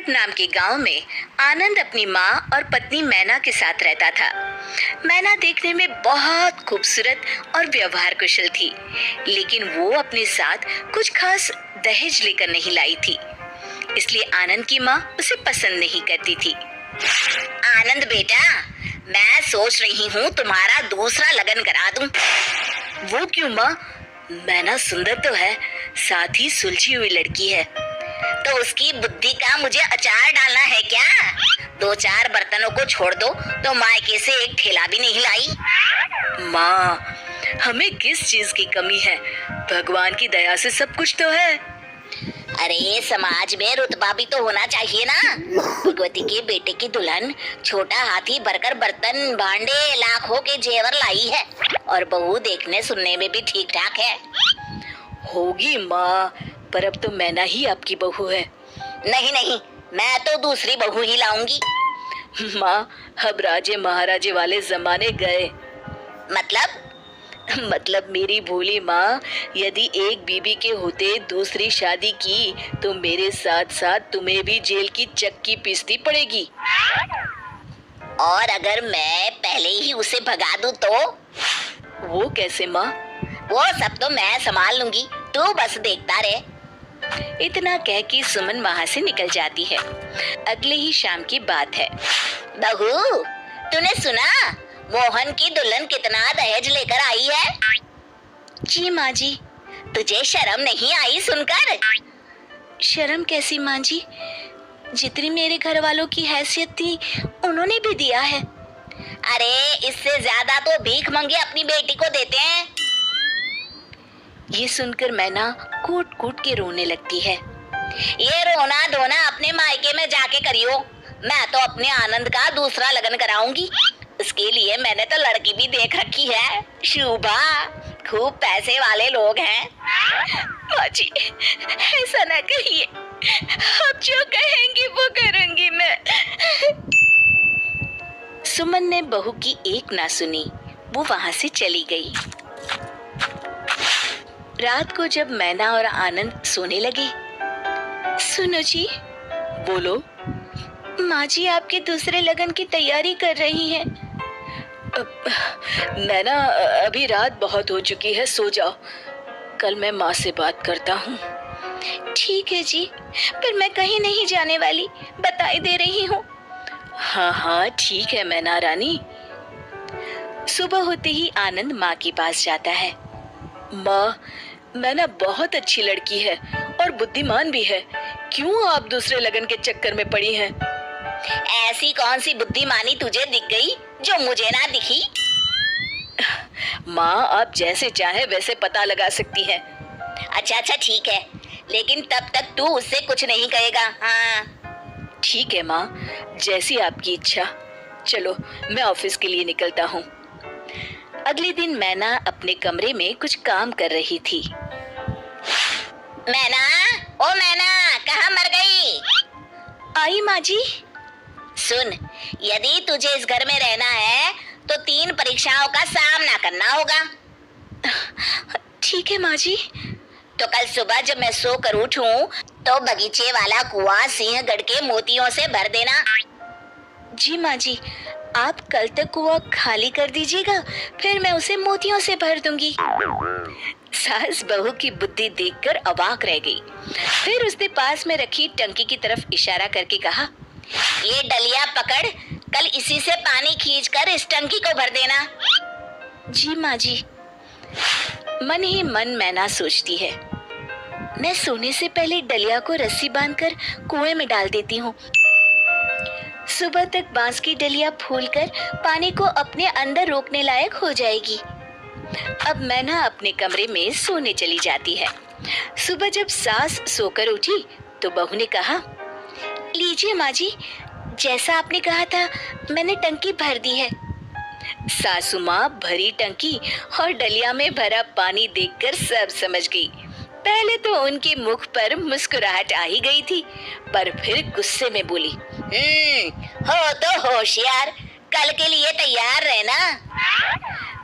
सूरत नाम के गांव में आनंद अपनी माँ और पत्नी मैना के साथ रहता था। मैना देखने में बहुत खूबसूरत और व्यवहार कुशल थी, लेकिन वो अपने साथ कुछ खास दहेज लेकर नहीं लाई थी, इसलिए आनंद की माँ उसे पसंद नहीं करती थी। आनंद बेटा, मैं सोच रही हूँ तुम्हारा दूसरा लगन करा दूं। वो क्यों माँ? मैना सुंदर तो है, साथ ही सुलझी हुई लड़की है। तो उसकी बुद्धि का मुझे अचार डालना है क्या? 2-4 बर्तनों को छोड़ दो तो मायके से एक ठेला भी नहीं लाई। माँ, हमें किस चीज की कमी है? भगवान की दया से सब कुछ तो है। अरे समाज में रुतबा भी तो होना चाहिए ना। भगवती के बेटे की दुल्हन छोटा हाथी भरकर बर्तन भांडे लाखों के जेवर लाई है, और बहू देखने सुनने में भी ठीक ठाक है। होगी माँ, पर अब तो मैना ही आपकी बहू है। नहीं नहीं, मैं तो दूसरी बहू ही लाऊंगी। माँ, अब राजे महाराजे वाले जमाने गए। मतलब मेरी भोली माँ, यदि एक बीबी के होते दूसरी शादी की तो मेरे साथ साथ तुम्हें भी जेल की चक्की पीसनी पड़ेगी। और अगर मैं पहले ही उसे भगा दूं तो? वो कैसे माँ? वो सब तो मैं संभाल लूंगी, तू बस देखता रहे। इतना कह के सुमन वहाँ से निकल जाती है। अगले ही शाम की बात है। बहू, तूने सुना मोहन की दुल्हन कितना दहेज लेकर आई है? जी माँ जी। तुझे शर्म नहीं आई सुनकर? शर्म कैसी माँ जी? जितनी मेरे घर वालों की हैसियत थी उन्होंने भी दिया है। अरे इससे ज्यादा तो भीख मंगे अपनी बेटी को देते हैं। ये सुनकर मैना कूट कूट के रोने लगती है। ये रोना धोना अपने मायके में जाके करियो, मैं तो अपने आनंद का दूसरा लगन कराऊंगी। उसके लिए मैंने तो लड़की भी देख रखी है, शुभा। खूब पैसे वाले लोग हैं। माँ जी, ऐसा ना कहिए, आप जो कहेंगी वो करूंगी मैं। सुमन ने बहू की एक ना सुनी, वो वहां से चली गई। रात को जब मैना और आनंद सोने लगे, सुनो जी। बोलो। माँ जी आपके दूसरे लगन की तैयारी कर रही हैं। मैना, अभी रात बहुत हो चुकी है, सो जाओ। कल मैं माँ से बात करता हूँ। ठीक है जी, पर मैं कहीं नहीं जाने वाली, बताई दे रही हूँ। हाँ हाँ ठीक है मैना रानी। सुबह होते ही आनंद माँ के पास जाता है। माँ, मैना बहुत अच्छी लड़की है और बुद्धिमान भी है, क्यों आप दूसरे लगन के चक्कर में पड़ी हैं? ऐसी कौन सी बुद्धिमानी तुझे दिख गई जो मुझे ना दिखी? माँ, आप जैसे चाहे वैसे पता लगा सकती हैं। अच्छा ठीक है, लेकिन तब तक तू उससे कुछ नहीं कहेगा। हाँ ठीक है माँ, जैसी आपकी इच्छा। चलो मैं ऑफिस के लिए निकलता हूँ। अगले दिन मैना अपने कमरे में कुछ काम कर रही थी। मैना, ओ मैना, कहाँ मर गई? आई माँ जी। सुन, यदि तुझे इस घर में रहना है तो 3 परीक्षाओं का सामना करना होगा। ठीक है माँ जी। तो कल सुबह जब मैं सोकर उठूं तो बगीचे वाला कुआं सिंहगढ़ के मोतियों से भर देना। जी माँ जी, आप कल तक कुआं खाली कर दीजिएगा, फिर मैं उसे मोतियों से भर दूंगी। सास बहू की बुद्धि देखकर अवाक रह गई। फिर उसने पास में रखी टंकी की तरफ इशारा करके कहा, ये डलिया पकड़, कल इसी से पानी खींचकर इस टंकी को भर देना। जी माँ जी। मन ही मन मैना सोचती है, मैं सोने से पहले डलिया को रस्सी बांधकर कुएं में डाल देती हूँ। सुबह तक बांस की डलिया फूलकर पानी को अपने अंदर रोकने लायक हो जाएगी। अब मैना अपने कमरे में सोने चली जाती है। सुबह जब सास सोकर उठी तो बहू ने कहा, लीजिए माँ जी, जैसा आपने कहा था मैंने टंकी भर दी है। सासू माँ भरी टंकी और डलिया में भरा पानी देखकर सब समझ गई। पहले तो उनके मुख पर मुस्कुराहट आ ही गई थी, पर फिर गुस्से में बोली, हो तो होशियार, कल के लिए तैयार रहना।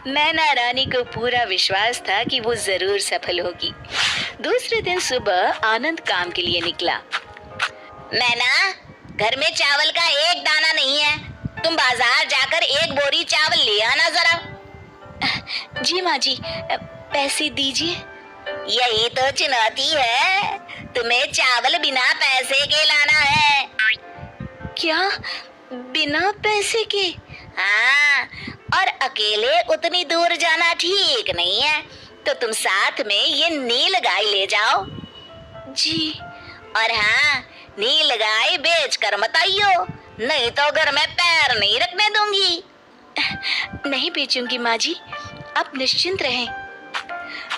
मैना रानी को पूरा विश्वास था कि वो जरूर सफल होगी। दूसरे दिन सुबह आनंद काम के लिए निकला। मैना, घर में चावल का एक दाना नहीं है। तुम बाजार जाकर एक बोरी चावल ले आना जरा। जी माँ जी, पैसे दीजिए। यही तो चुनौती है, तुम्हें चावल बिना पैसे के लाना है। क्या, बिना पैसे के? हाँ, और अकेले उतनी दूर जाना ठीक नहीं है, तो तुम साथ में ये नील गाय ले जाओ। जी। और हाँ, नील गाय बेच कर मत आइयो, नहीं तो घर में पैर नहीं रखने दूंगी। नहीं बेचूंगी माँ जी, आप निश्चिंत रहें।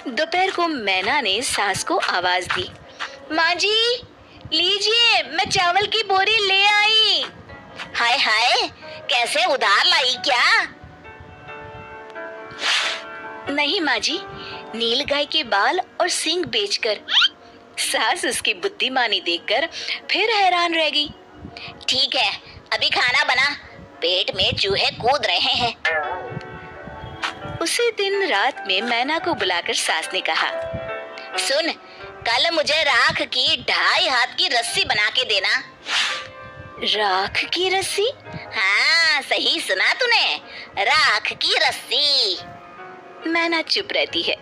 दोपहर को मैना ने सास को आवाज दी। माँ जी, लीजिए, मैं चावल की बोरी ले आई। हाय हाय, कैसे उधार लाई क्या? नहीं माँ जी, नील गाय के बाल और सींग बेचकर। सास उसकी बुद्धिमानी देखकर फिर हैरान रह गई। ठीक है, अभी खाना बना, पेट में चूहे कूद रहे हैं। उसी दिन रात में मैना को बुलाकर सास ने कहा, सुन, कल मुझे राख की 2.5 हाथ की रस्सी बना के देना। राख की रस्सी? हाँ, सही सुना तूने, राख की रस्सी। मैना चुप रहती है।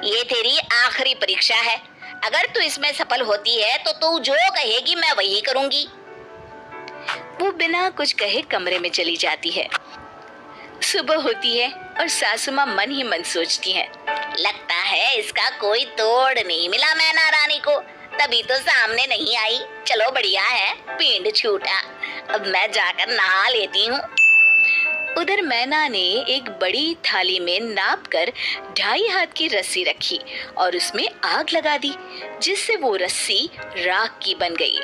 ये तेरी आखिरी परीक्षा है, अगर तू इसमें सफल होती है तो तू जो कहेगी मैं वही करूंगी। वो बिना कुछ कहे कमरे में चली जाती है। सुबह होती है और सासू माँ मन ही मन सोचती हैं, लगता है इसका कोई तोड़ नहीं मिला मैना रानी को, तभी तो सामने नहीं आई। चलो बढ़िया है, पिंड छूटा, अब मैं जाकर नहा लेती हूँ। उधर मैना ने एक बड़ी थाली में नाप कर 2.5 हाथ की रस्सी रखी और उसमें आग लगा दी, जिससे वो रस्सी राख की बन गई।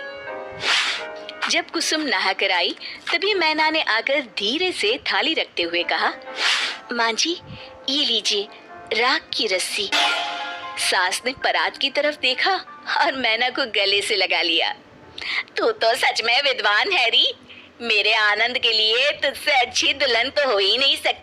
जब कुसुम नहाकर आई, तभी मैना ने आकर धीरे से थाली रखते हुए कहा, माँ जी, ये लीजिए राख की रस्सी। सास ने परात की तरफ देखा और मैना को गले से लगा लिया। तू तो सच में विद्वान है री, मेरे आनंद के लिए तुझसे अच्छी दुल्हन तो हो ही नहीं सकती।